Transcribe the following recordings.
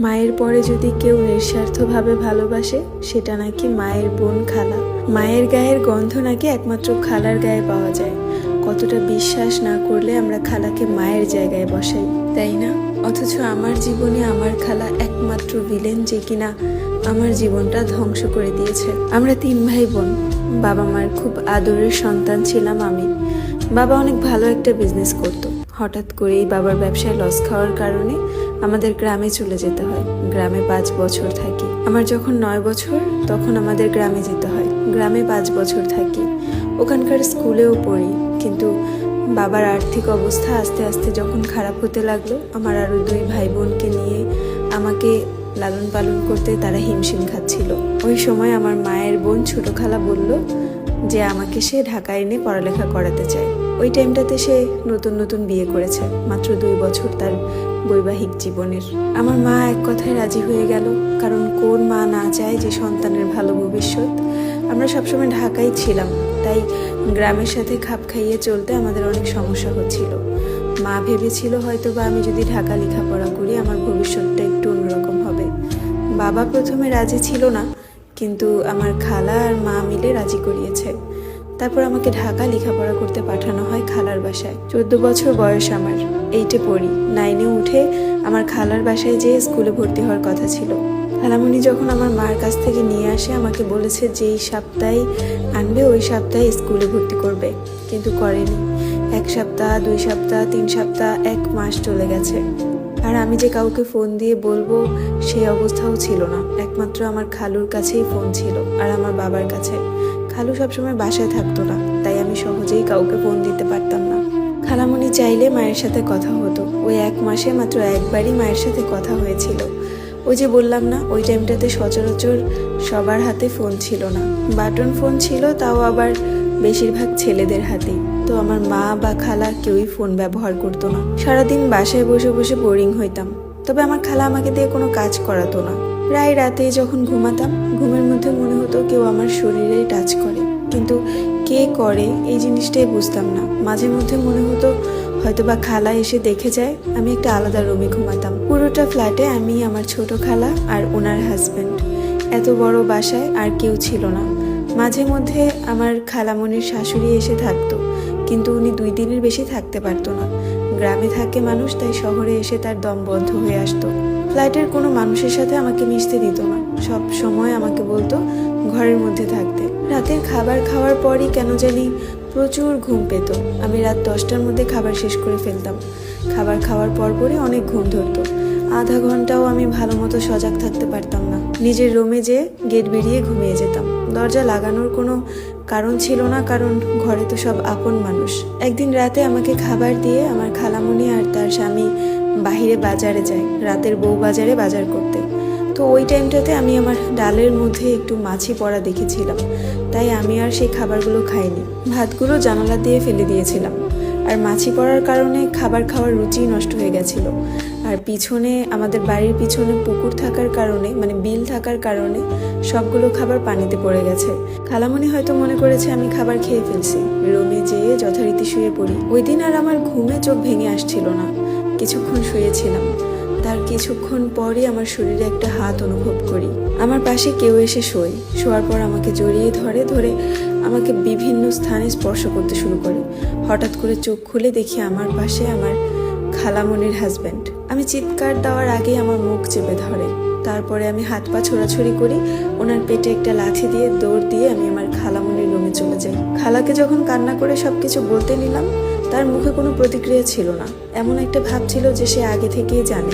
মায়ের পরে যদি কেউ নিঃস্বার্থভাবে ভালোবাসে সেটা নাকি মায়ের বোন খালা। মায়ের গায়ের গন্ধ নাকি একমাত্র খালার গায়ে পাওয়া যায়। কতটা বিশ্বাস না করলে আমরা খালাকে মায়ের জায়গায় বসাই, তাই না? অথচ আমার জীবনে আমার খালা একমাত্র ভিলেন, যে কিনা আমার জীবনটা ধ্বংস করে দিয়েছে। আমরা 3 ভাই বোন। বাবা মার খুব আদরের সন্তান ছিলাম আমি। বাবা অনেক ভালো একটা বিজনেস করত। হঠাৎ করেই বাবার ব্যবসায় লস খাওয়ার কারণে আমাদের গ্রামে চলে যেতে হয়। গ্রামে 5 বছর থাকি। আমার যখন 9 বছর তখন আমাদের গ্রামে যেতে হয়। গ্রামে 5 বছর থাকি, ওখানকার স্কুলেও পড়ি। কিন্তু বাবার আর্থিক অবস্থা আস্তে আস্তে যখন খারাপ হতে লাগলো, আমার আরও 2 ভাই বোনকে নিয়ে আমাকে লালন পালন করতে তারা হিমশিম খাচ্ছিল। ওই সময় আমার মায়ের বোন ছোট খালা বলল যে আমাকে সে ঢাকায় এনে পড়ালেখা করাতে চায়। ওই টাইমটাতে সে নতুন নতুন বিয়ে করেছে, মাত্র 2 বছর তার বৈবাহিক জীবনের। আমার মা এক কথায় রাজি হয়ে গেল, কারণ কোন মা না চায় যে সন্তানের ভালো ভবিষ্যৎ। আমরা সবসময় ঢাকায় ছিলাম, তাই গ্রামের সাথে খাপ খাইয়ে চলতে আমাদের অনেক সমস্যা হচ্ছিল। মা ভেবেছিল হয়তো বা আমি যদি ঢাকা লেখাপড়া করি আমার ভবিষ্যৎটা একটু অন্যরকম হবে। বাবা প্রথমে রাজি ছিল না, কিন্তু আমার খালা আর মা মিলে রাজি করিয়েছে। তারপর আমাকে ঢাকা লেখাপড়া করতে পাঠানো হয় খালার বাসায়। 14 বছর বয়স আমার, 8-এ পড়ি। 9-এ উঠে আমার খালার বাসায় যেয়ে স্কুলে ভর্তি হওয়ার কথা ছিল। খালামণি যখন আমার মার কাছ থেকে নিয়ে আসে আমাকে বলেছে যেই সপ্তাহে আনবে ওই সপ্তাহে স্কুলে ভর্তি করবে, কিন্তু করেনি। 1 সপ্তাহ, 2 সপ্তাহ, 3 সপ্তাহ, 1 মাস চলে গেছে। আর আমি যে কাউকে ফোন দিয়ে বলবো সেই অবস্থাও ছিল না। একমাত্র আমার খালুর কাছেই ফোন ছিল আর আমার বাবার কাছে। খালু সবসময় বাসায় থাকতো না, তাই আমি সহজেই কাউকে ফোন দিতে পারতাম না। খালামণি চাইলে মায়ের সাথে কথা হতো। ওই 1 মাসে মাত্র একবারই মায়ের সাথে কথা হয়েছিল। ওই যে বললাম না, ওই টাইমটাতে সচরাচর সবার হাতে ফোন ছিল না। বাটন ফোন ছিল, তাও আবার বেশিরভাগ ছেলেদের হাতেই। তো আমার মা বা খালা কেউই ফোন ব্যবহার করতো না। সারাদিন বাসায় বসে বসে বোরিং হইতাম। তবে আমার খালা আমাকে দিয়ে কোনো কাজ করাতো না। প্রায় রাতে যখন ঘুমাতাম, ঘুমের মধ্যে মনে হতো কেউ আমার শরীরে টাচ করে, কিন্তু কে করে এই জিনিসটাই বুঝতাম না। মাঝে মধ্যে মনে হতো হয়তো বা খালা এসে দেখে যায়। আমি একটা আলাদা রুমে ঘুমাতাম। পুরোটা ফ্ল্যাটে আমি, আমার ছোট খালা আর ওনার হাজব্যান্ড। এত বড় বাসায় আর কেউ ছিল না। মাঝে মধ্যে আমার খালামণির শাশুড়ি এসে থাকতো, কিন্তু উনি 2 দিনের বেশি থাকতে পারতো না। গ্রামে থাকে মানুষ, তাই শহরে এসে তার দম বন্ধ হয়ে আসতো। ফ্ল্যাটের কোনো মানুষের সাথে আমাকে মিশতে দিত না। সব সময় আমাকে বলতো ঘরের মধ্যে থাকতে। রাতের খাবার খাওয়ার পরই কেন জানি প্রচুর ঘুম পেত। আমি রাত 10টার মধ্যে খাবার শেষ করে ফেলতাম। খাবার খাওয়ার পরপরই অনেক ঘুম ধরতো। আধা ঘন্টাও আমি ভালো মতো সজাগ থাকতে পারতাম না। নিজের রুমে যেয়ে গেট বেরিয়ে ঘুমিয়ে যেতাম। দরজা লাগানোর কোনো কারণ ছিল না, কারণ ঘরে তো সব আপন মানুষ। একদিন রাতে আমাকে খাবার দিয়ে আমার খালামণি আর তার স্বামী বাহিরে বাজারে যায়, রাতের বউ বাজারে বাজার করতে। তো ওই টাইমটাতে আমি আমার ডালের মধ্যে একটু মাছি পড়া দেখেছিলাম, তাই আমি আর সেই খাবারগুলো খাইনি। ভাতগুলো জানালা দিয়ে ফেলে দিয়েছিলাম। আর মাছি পড়ার কারণে খাবার খাওয়ার রুচি নষ্ট হয়ে গেছিল। আর পিছনে, আমাদের বাড়ির পিছনে পুকুর থাকার কারণে, মানে বিল থাকার কারণে সবগুলো খাবার পানিতে পড়ে গেছে। খালামণি হয়তো মনে করেছে আমি খাবার খেয়ে ফেলছি। রুমে যেয়ে যথারীতি শুয়ে পড়ি। ওই দিন আর আমার ঘুমে চোখ ভেঙে আসছিল না। কিছুক্ষণ শুয়েছিলাম। তার কিছুক্ষণ পরই আমার শরীরে একটা হাত অনুভব করি। আমার পাশে কেউ এসে শোয়ার পর আমাকে জড়িয়ে ধরে আমাকে বিভিন্ন স্থানে স্পর্শ করতে শুরু করে। হঠাৎ করে চোখ খুলে দেখি আমার পাশে আমার খালামণির হাজব্যান্ড। আমি চিৎকার দেওয়ার আগেই আমার মুখ চেপে ধরে। তারপরে আমি হাত পা ছোড়াছুড়ি করি। ওনার পেটে একটা লাথি দিয়ে দৌড় দিয়ে আমি আমার খালামণির রুমে চলে যাই। খালাকে যখন কান্না করে সবকিছু বলতে নিলাম, তার মুখে কোনো প্রতিক্রিয়া ছিল না। এমন একটা ভাব ছিল যে সে আগে থেকেই জানে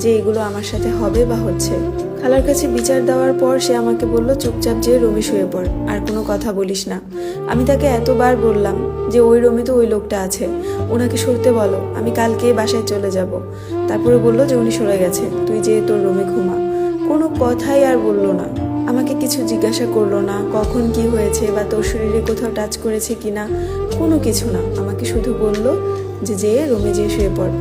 যে এগুলো আমার সাথে হবে বা হচ্ছে। খালার কাছে বিচার দেওয়ার পর সে আমাকে বলল, চুপচাপ যেয়ে রুমে শুয়ে পড়, আর কোনো কথা বলিস না। আমি তাকে এতবার বললাম যে ওই রুমে তো ওই লোকটা আছে, ওনাকে সরতে বলো, আমি কালকে বাসায় চলে যাব। তারপরে বলল যে উনি সরে গেছে, তুই যেয়ে তোর রুমে ঘুমা। কোনো কথাই আর বললো না। আমাকে কিছু জিজ্ঞাসা করলো না কখন কি হয়েছে বা তোর শরীরে কোথাও টাচ করেছে কিনা, কোনো কিছু না। আমাকে শুধু বলল যে যেয়ে রুমে যেয়ে শুয়ে পড়।